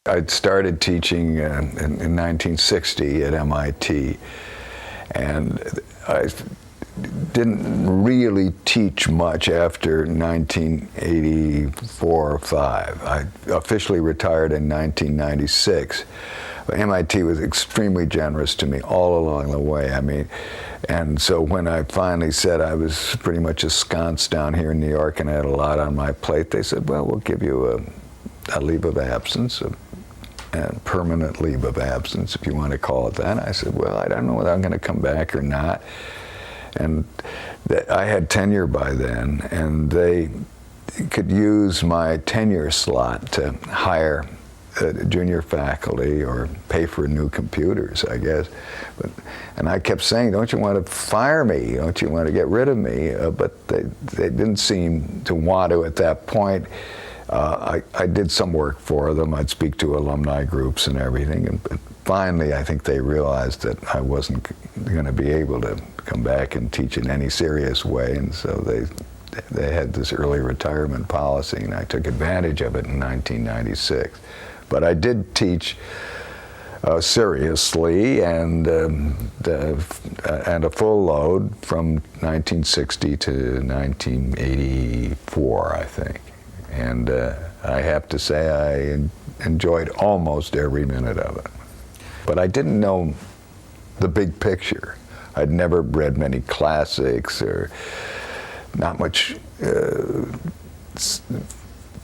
I started teaching in 1960 at MIT, and I didn't really teach much after 1984 or 5. I officially retired in 1996. MIT was extremely generous to me all along the way. I mean, and so when I finally said I was pretty much ensconced down here in New York and I had a lot on my plate, they said, well, we'll give you a leave of absence, a permanent leave of absence, if you want to call it that. And I said, well, I don't know whether I'm going to come back or not. And I had tenure by then, and they could use my tenure slot to hire junior faculty or pay for new computers, I guess. And I kept saying, don't you want to fire me? Don't you want to get rid of me? But they didn't seem to want to at that point. I did some work for them. I'd speak to alumni groups and everything. And finally, I think they realized that I wasn't going to be able to come back and teach in any serious way. And so they had this early retirement policy, and I took advantage of it in 1996. But I did teach seriously and a full load from 1960 to 1984, I think. And I have to say I enjoyed almost every minute of it. But I didn't know the big picture. I'd never read many classics or not much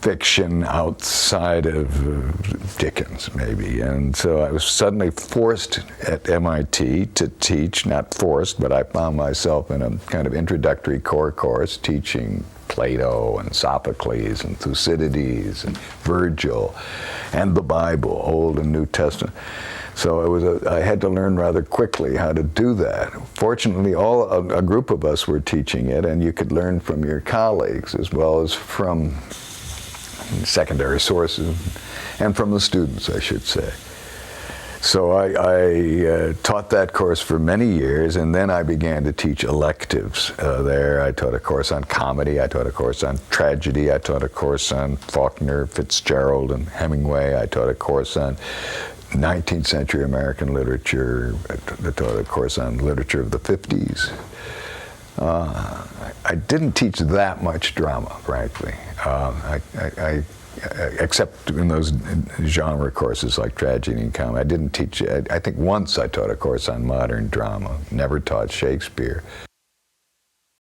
fiction outside of Dickens, maybe. And so I was suddenly forced at MIT to teach, not forced, but I found myself in a kind of introductory core course teaching Plato and Sophocles and Thucydides and Virgil and the Bible, Old and New Testament. So I had to learn rather quickly how to do that. Fortunately, a group of us were teaching it, and you could learn from your colleagues as well as from secondary sources and from the students, I should say. So I taught that course for many years, and then I began to teach electives there. I taught a course on comedy, I taught a course on tragedy, I taught a course on Faulkner, Fitzgerald, and Hemingway, I taught a course on 19th century American literature, I taught a course on literature of the 50s. I didn't teach that much drama, frankly. Except in those genre courses like tragedy and comedy. I didn't teach, I think once I taught a course on modern drama, never taught Shakespeare.